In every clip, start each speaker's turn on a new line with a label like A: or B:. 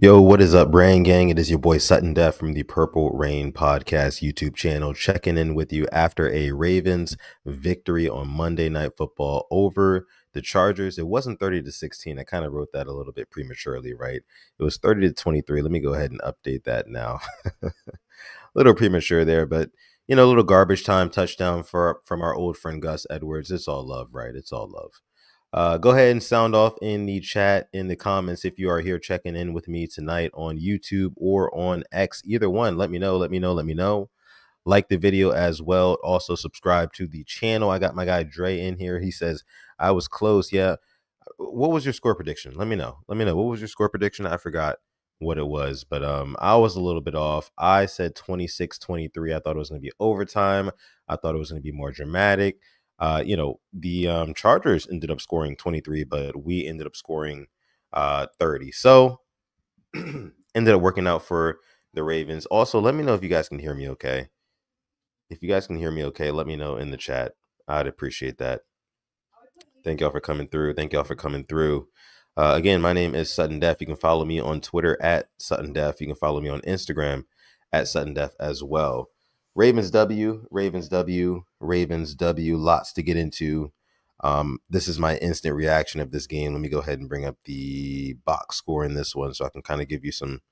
A: Yo, what is up, Brain Gang? It is your boy Sutton Def from the Purple Rain Podcast YouTube channel, checking in with you after a Ravens victory on Monday Night Football over the Chargers. It wasn't 30-16. I kind of wrote that a little bit prematurely, right? It was 30-23. Let me go ahead and update that now. A little premature there, but a little garbage time touchdown from our old friend Gus Edwards. It's all love, right? It's all love. Go ahead and sound off in the chat, in the comments, if you are here checking in with me tonight on YouTube or on X. Either one, let me know, let me know, let me know. Like the video as well. Also subscribe to the channel. I got my guy Dre in here. He says, I was close. Yeah. What was your score prediction? Let me know. Let me know. What was your score prediction? I forgot what it was, but I was a little bit off. I said 26-23. I thought it was going to be overtime. I thought it was going to be more dramatic. The Chargers ended up scoring 23, but we ended up scoring 30. So ended up working out for the Ravens. Also, let me know if you guys can hear me okay. If you guys can hear me okay, let me know in the chat. I'd appreciate that. Thank y'all for coming through. Thank y'all for coming through. Again, my name is Sutton Def. You can follow me on Twitter at Sutton Def. You can follow me on Instagram at Sutton Def as well. Ravens W, Ravens W, Ravens W. Lots to get into. This is my instant reaction of this game. Let me go ahead and bring up the box score in this one so I can kind of give you some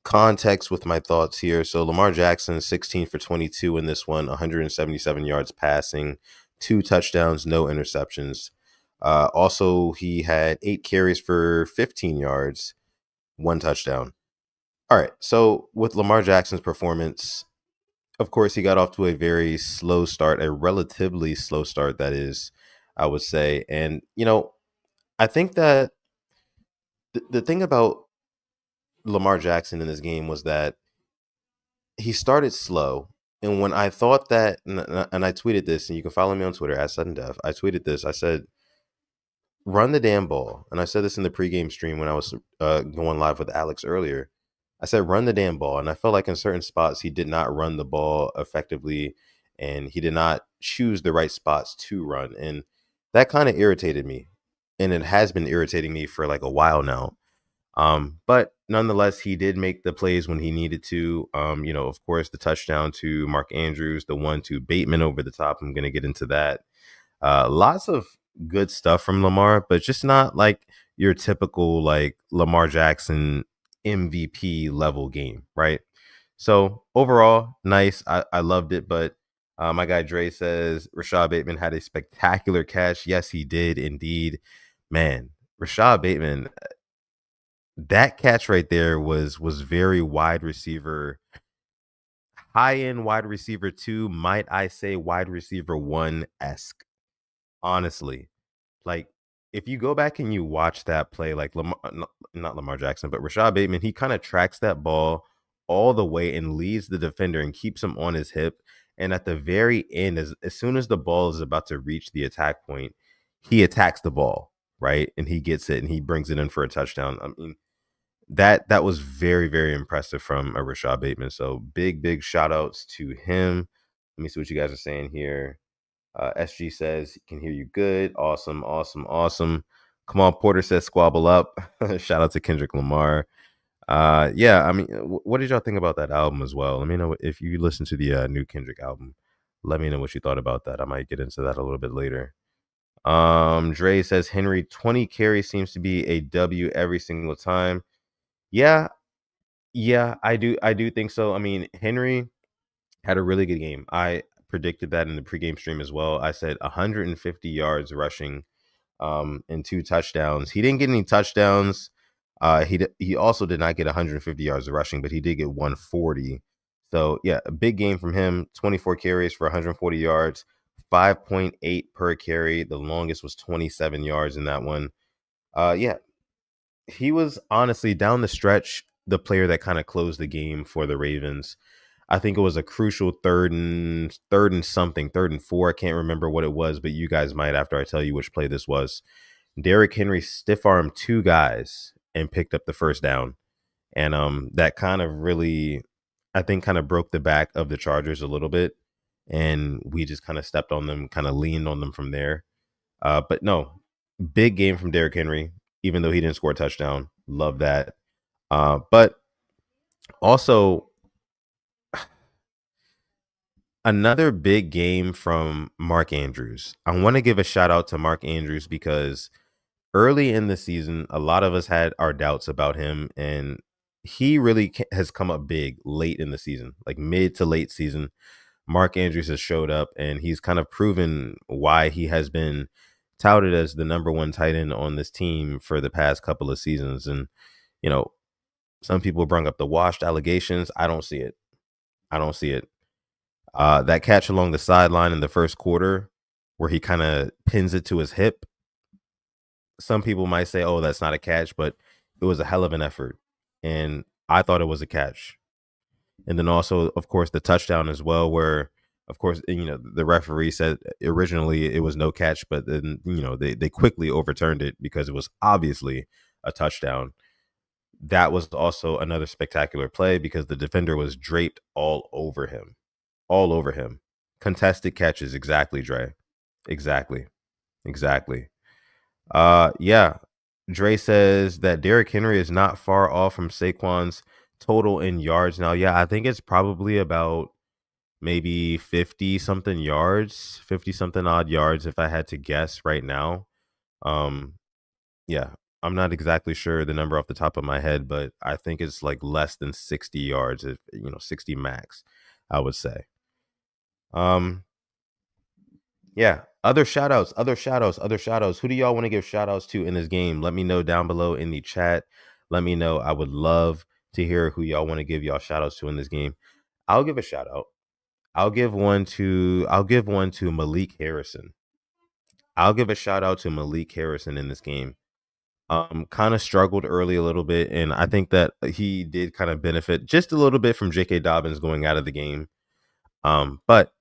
A: context with my thoughts here. So Lamar Jackson, 16 for 22 in this one, 177 yards passing, 2 touchdowns, no interceptions. Also, he had 8 carries for 15 yards, 1 touchdown. All right. So with Lamar Jackson's performance, of course, he got off to a very slow start, a relatively slow start, that is, I would say. And, I think that the thing about Lamar Jackson in this game was that he started slow. And when I thought that, and I tweeted this, and you can follow me on Twitter at Sudden Death, I tweeted this. I said, run the damn ball. And I said this in the pregame stream when I was going live with Alex earlier. I said, run the damn ball. And I felt like in certain spots, he did not run the ball effectively, and he did not choose the right spots to run. And that kind of irritated me. And it has been irritating me for like a while now. But nonetheless, he did make the plays when he needed to. Of course, the touchdown to Mark Andrews, the one to Bateman over the top. I'm going to get into that. Lots of good stuff from Lamar, but just not like your typical like Lamar Jackson MVP level game, right? So overall, nice. I loved it, but my guy Dre says Rashad Bateman had a spectacular catch. Yes, he did indeed. Man, Rashad Bateman, that catch right there was very wide receiver, high end wide receiver 2, might I say wide receiver 1-esque. Honestly, like if you go back and you watch that play, like Lamar, not Lamar Jackson, but Rashad Bateman, he kind of tracks that ball all the way and leads the defender and keeps him on his hip. And at the very end, as soon as the ball is about to reach the attack point, he attacks the ball, right? And he gets it and he brings it in for a touchdown. I mean, that was very, very impressive from a Rashad Bateman. So big shout outs to him. Let me see what you guys are saying here. SG says can hear you good. Awesome. Come on, Porter says squabble up. Shout out to Kendrick Lamar. Yeah, I mean, what did y'all think about that album as well? Let me know if you listen to the new Kendrick album. Let me know what you thought about that. I might get into that a little bit later. Dre says Henry 20 carries seems to be a W every single time. Yeah, I do think so. I mean, Henry had a really good game. I predicted that in the pregame stream as well. I said 150 yards rushing, and 2 touchdowns. He didn't get any touchdowns. He also did not get 150 yards of rushing, but he did get 140. So yeah, a big game from him. 24 carries for 140 yards, 5.8 per carry. The longest was 27 yards in that one. Yeah, he was honestly down the stretch the player that kind of closed the game for the Ravens. I think it was a crucial third and 4. I can't remember what it was, but you guys might after I tell you which play this was. Derrick Henry stiff armed 2 guys and picked up the first down. And that kind of really, I think, kind of broke the back of the Chargers a little bit. And we just kind of stepped on them, kind of leaned on them from there. But no, big game from Derrick Henry. even though he didn't score a touchdown. Love that. But also, another big game from Mark Andrews. I want to give a shout out to Mark Andrews because early in the season, a lot of us had our doubts about him, and he really has come up big late in the season, like mid to late season. Mark Andrews has showed up, and he's kind of proven why he has been touted as the number one tight end on this team for the past couple of seasons. And, you know, some people bring up the washed allegations. I don't see it. I don't see it. That catch along the sideline in the first quarter where he kind of pins it to his hip. Some people might say, oh, that's not a catch, but it was a hell of an effort. And I thought it was a catch. And then also, of course, the touchdown as well, where, of course, the referee said originally it was no catch, but then, they quickly overturned it because it was obviously a touchdown. That was also another spectacular play because the defender was draped all over him. All over him. Contested catches, exactly, Dre. Exactly. Exactly. Yeah. Dre says that Derrick Henry is not far off from Saquon's total in yards. Now, yeah, I think it's probably about maybe 50 something yards, 50 something odd yards if I had to guess right now. Um, yeah, I'm not exactly sure the number off the top of my head, but I think it's like less than 60 yards, if 60 max, I would say. Yeah. Other shout outs, other shout outs, other shout outs. Who do y'all want to give shout outs to in this game? Let me know down below in the chat. Let me know. I would love to hear who y'all want to give y'all shout outs to in this game. I'll give a shout out. I'll give one to Malik Harrison. I'll give a shout out to Malik Harrison in this game. Kind of struggled early a little bit, and I think that he did kind of benefit just a little bit from J.K. Dobbins going out of the game. But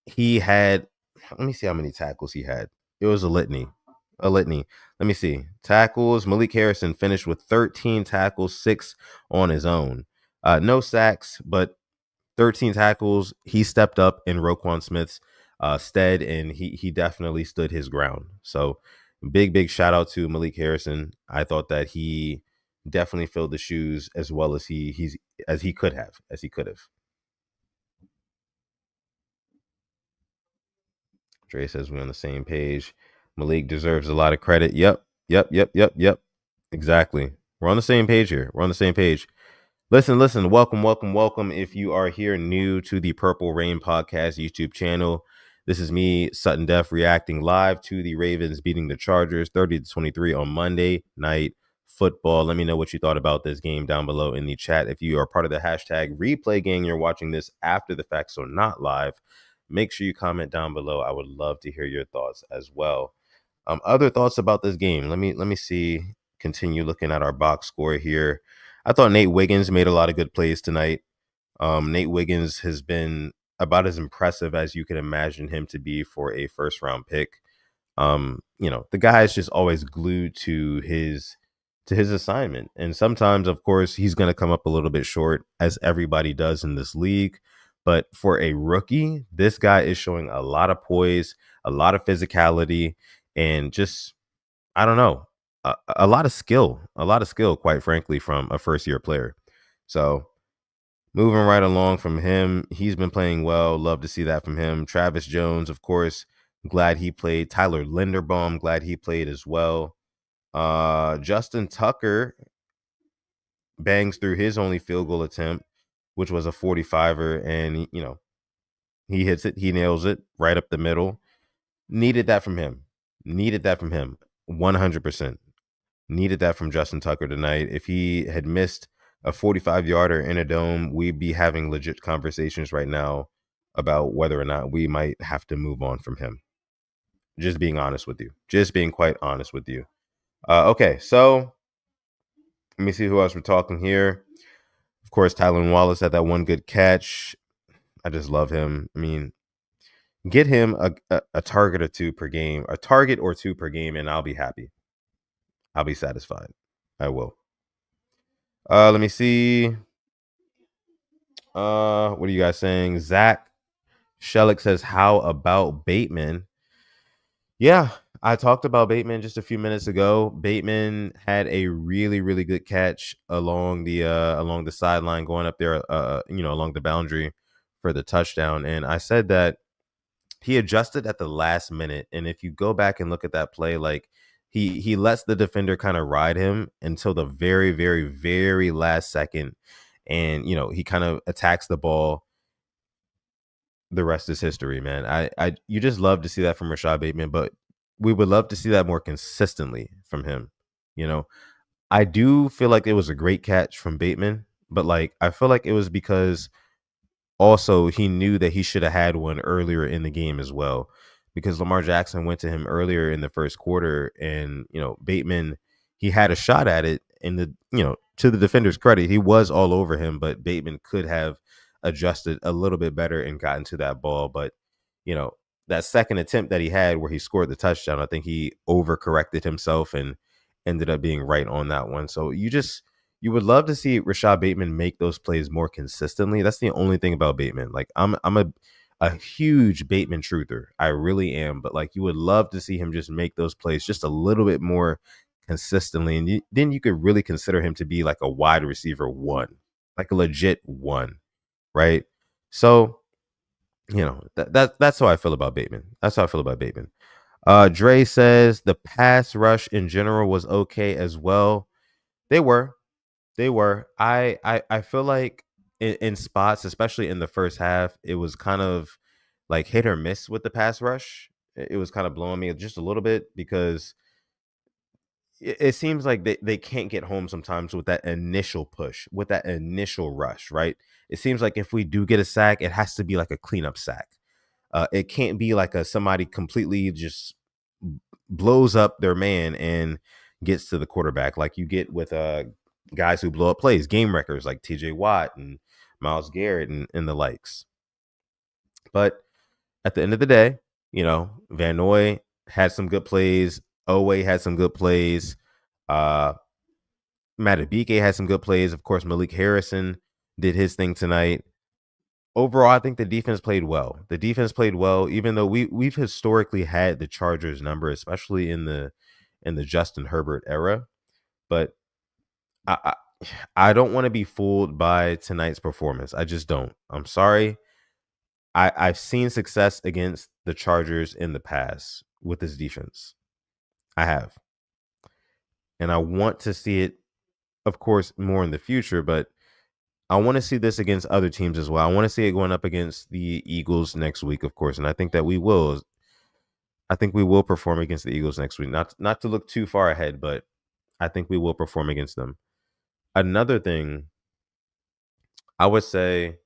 A: he had, let me see how many tackles he had. It was a litany. A litany. Let me see. Tackles. Malik Harrison finished with 13 tackles, 6 on his own. No sacks, but 13 tackles. He stepped up in Roquan Smith's stead, and he definitely stood his ground. So big shout out to Malik Harrison. I thought that he definitely filled the shoes as well as he could have. Dre says we're on the same page. Malik deserves a lot of credit. Yep. Exactly. We're on the same page here. We're on the same page. Listen. Welcome. If you are here new to the Purple Rain Podcast YouTube channel, this is me, Sutton Def, reacting live to the Ravens beating the Chargers 30-23 on Monday Night Football. Let me know what you thought about this game down below in the chat. If you are part of the hashtag replay gang, you're watching this after the fact, so not live, make sure you comment down below. I would love to hear your thoughts as well. Other thoughts about this game. Let me see. Continue looking at our box score here. I thought Nate Wiggins made a lot of good plays tonight. Nate Wiggins has been about as impressive as you can imagine him to be for a first round pick. The guy is just always glued to his assignment. And sometimes, of course, he's going to come up a little bit short, as everybody does in this league. But for a rookie, this guy is showing a lot of poise, a lot of physicality, and just, I don't know, a lot of skill, quite frankly, from a first year player. So moving right along from him, he's been playing well. Love to see that from him. Travis Jones, of course, glad he played. Tyler Linderbaum, glad he played as well. Justin Tucker bangs through his only field goal attempt, which was a 45er, and he hits it, he nails it right up the middle. Needed that from him. 100%. Needed that from Justin Tucker tonight. If he had missed a 45-yarder in a dome, we'd be having legit conversations right now about whether or not we might have to move on from him. Just being honest with you. Just being quite honest with you. Okay, so let me see who else we're talking here. Of course, Tylen Wallace had that one good catch. I just love him. I mean, get him a target or two per game, and I'll be happy. I'll be satisfied. I will. Let me see. What are you guys saying? Zach Shellick says, how about Bateman? Yeah, I talked about Bateman just a few minutes ago. Bateman had a really, really good catch along the sideline, going up there, along the boundary for the touchdown. And I said that he adjusted at the last minute. And if you go back and look at that play, like he lets the defender kind of ride him until the very, very, very last second, and he kind of attacks the ball. The rest is history, man. I you just love to see that from Rashad Bateman, but we would love to see that more consistently from him. You know, I do feel like it was a great catch from Bateman, but like I feel like it was because also he knew that he should have had one earlier in the game as well, because Lamar Jackson went to him earlier in the first quarter, and Bateman, he had a shot at it, and to the defender's credit, he was all over him, but Bateman could have adjusted a little bit better and gotten to that ball. But you know that second attempt that he had where he scored the touchdown, I think he overcorrected himself and ended up being right on that one. So you would love to see Rashad Bateman make those plays more consistently. That's the only thing about Bateman. Like I'm a huge Bateman truther. I really am. But like you would love to see him just make those plays just a little bit more consistently, and then you could really consider him to be like a wide receiver one, like a legit one, right? So that's how I feel about Bateman. That's how I feel about Bateman. Dre says the pass rush in general was okay as well. They were. They were. I feel like in spots, especially in the first half, it was kind of like hit or miss with the pass rush. It was kind of blowing me just a little bit because it seems like they can't get home sometimes with that initial push, with that initial rush, right? It seems like if we do get a sack, it has to be like a cleanup sack. It can't be like a somebody completely just blows up their man and gets to the quarterback like you get with guys who blow up plays, game wreckers like TJ Watt and Miles Garrett and the likes. But at the end of the day, Van Noy had some good plays. Owe had some good plays. Uh, Matabike had some good plays. Of course, Malik Harrison did his thing tonight. Overall, I think the defense played well. The defense played well, even though we've historically had the Chargers number, especially in the Justin Herbert era. But I I, I don't want to be fooled by tonight's performance. I just don't. I'm sorry. I've seen success against the Chargers in the past with this defense. I have. And I want to see it, of course, more in the future, but I want to see this against other teams as well. I want to see it going up against the Eagles next week, of course, and I think that we will. I think we will perform against the Eagles next week. Not to look too far ahead, but I think we will perform against them. Another thing I would say,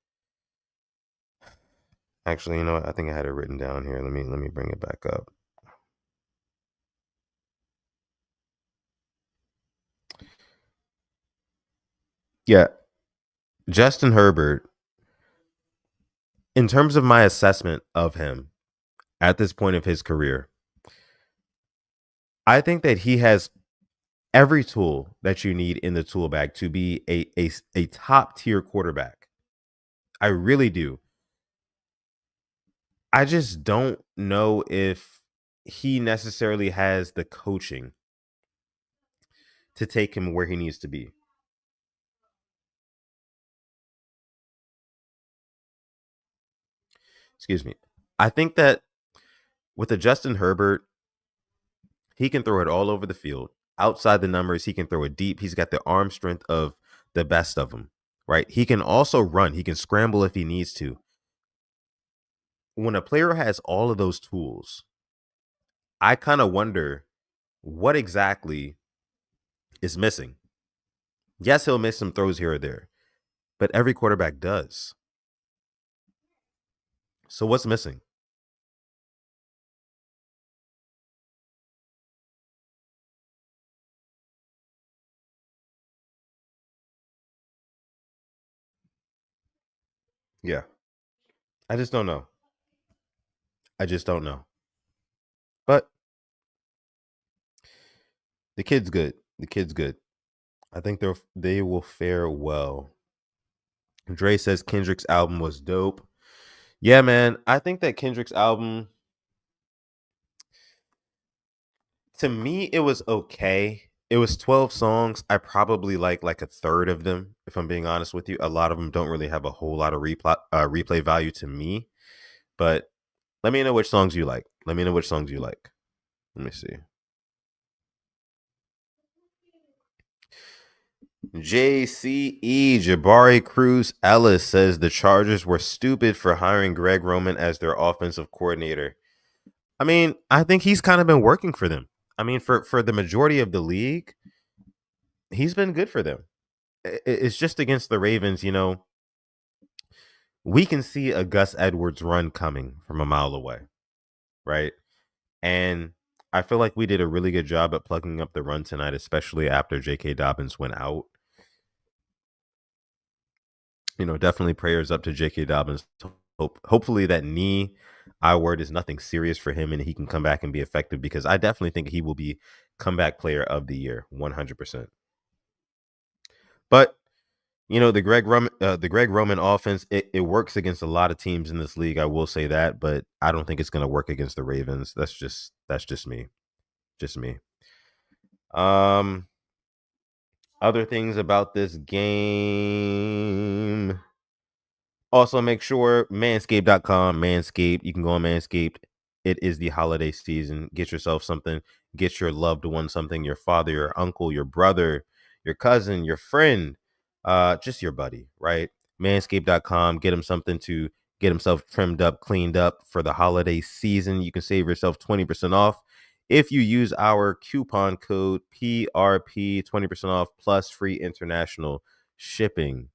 A: actually, you know what? I think I had it written down here. Let me bring it back up. Yeah, Justin Herbert. In terms of my assessment of him at this point of his career, I think that he has every tool that you need in the tool bag to be a top tier quarterback. I really do. I just don't know if he necessarily has the coaching to take him where he needs to be. Excuse me. I think that with a Justin Herbert, he can throw it all over the field. Outside the numbers, he can throw it deep. He's got the arm strength of the best of them, right? He can also run. He can scramble if he needs to. When a player has all of those tools, I kind of wonder what exactly is missing. Yes, he'll miss some throws here or there, but every quarterback does. So what's missing? Yeah, I just don't know. I just don't know. But the kid's good. The kid's good. I think they will fare well. Dre says Kendrick's album was dope. Yeah, man. I think that Kendrick's album, To me, it was okay. It was 12 songs. I probably like a third of them, if I'm being honest with you. A lot of them don't really have a whole lot of replay value to me. But let me know which songs you like. Let me know which songs you like. Let me see. JCE Jabari Cruz Ellis says the Chargers were stupid for hiring Greg Roman as their offensive coordinator. I mean, I think he's kind of been working for them. I mean, for the majority of the league, he's been good for them. It's just against the Ravens, we can see a Gus Edwards run coming from a mile away, right? And I feel like we did a really good job at plugging up the run tonight, especially after J.K. Dobbins went out. Definitely prayers up to J.K. Dobbins. Hopefully that knee, I word, is nothing serious for him and he can come back and be effective, because I definitely think he will be comeback player of the year, 100%. But the Greg Roman offense, it works against a lot of teams in this league. I will say that, but I don't think it's going to work against the Ravens. That's just me, just me. Other things about this game. Also, make sure manscaped.com, Manscaped. You can go on Manscaped. It is the holiday season. Get yourself something. Get your loved one something. Your father, your uncle, your brother, your cousin, your friend, just your buddy, right? Manscaped.com. Get him something to get himself trimmed up, cleaned up for the holiday season. You can save yourself 20% off if you use our coupon code PRP, 20% off plus free international shipping.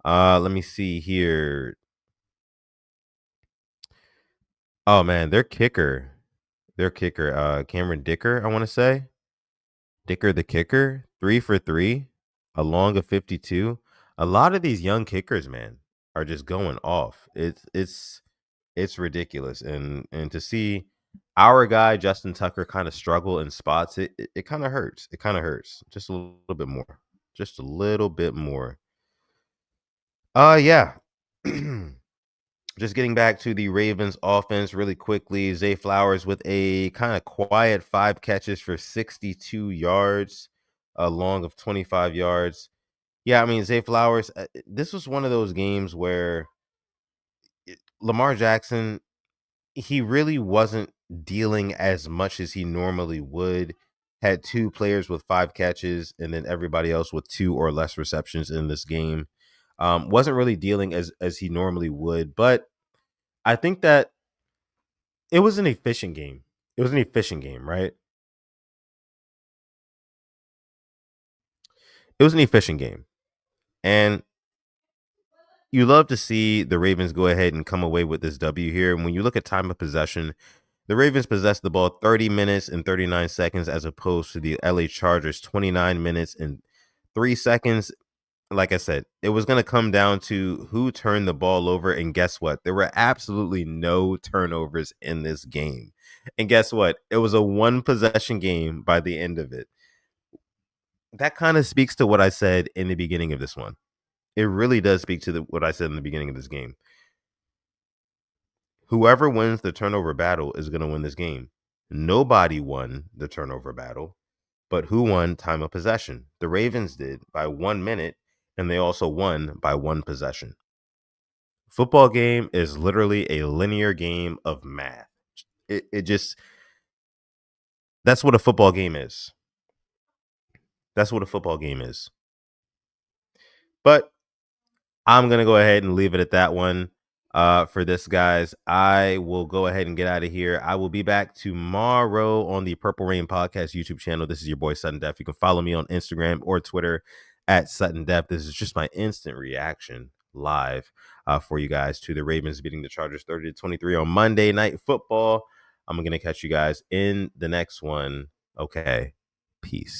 A: Let me see here. Oh man, Cameron Dicker, I want to say. Dicker the kicker, 3 for 3, a long of 52. A lot of these young kickers, man, are just going off. It's ridiculous. And to see our guy Justin Tucker kind of struggle in spots, it kind of hurts. It kind of hurts. Just a little bit more. Just a little bit more. Yeah. Just getting back to the Ravens offense really quickly. Zay Flowers with a kind of quiet 5 catches for 62 yards, a long of 25 yards. Yeah, I mean, Zay Flowers, this was one of those games where Lamar Jackson, he really wasn't dealing as much as he normally would. Had 2 players with 5 catches and then everybody else with 2 or less receptions in this game. Wasn't really dealing as he normally would, but I think that it was an efficient game. It was an efficient game, right? It was an efficient game. And you love to see the Ravens go ahead and come away with this W here. And when you look at time of possession, the Ravens possessed the ball 30 minutes and 39 seconds as opposed to the LA Chargers 29 minutes and 3 seconds. Like I said, it was going to come down to who turned the ball over. And guess what? There were absolutely no turnovers in this game. And guess what? It was a 1 possession game by the end of it. That kind of speaks to what I said in the beginning of this one. It really does speak to what I said in the beginning of this game. Whoever wins the turnover battle is going to win this game. Nobody won the turnover battle, but who won time of possession? The Ravens did by 1 minute, and they also won by 1 possession. Football game is literally a linear game of math. It just, that's what a football game is. That's what a football game is. But I'm going to go ahead and leave it at that one for this, guys. I will go ahead and get out of here. I will be back tomorrow on the Purple Rain Podcast YouTube channel. This is your boy Sutton Def. You can follow me on Instagram or Twitter at Sutton Def. This is just my instant reaction live for you guys to the Ravens beating the Chargers 30-23 on Monday Night Football. I'm going to catch you guys in the next one. Okay. Peace.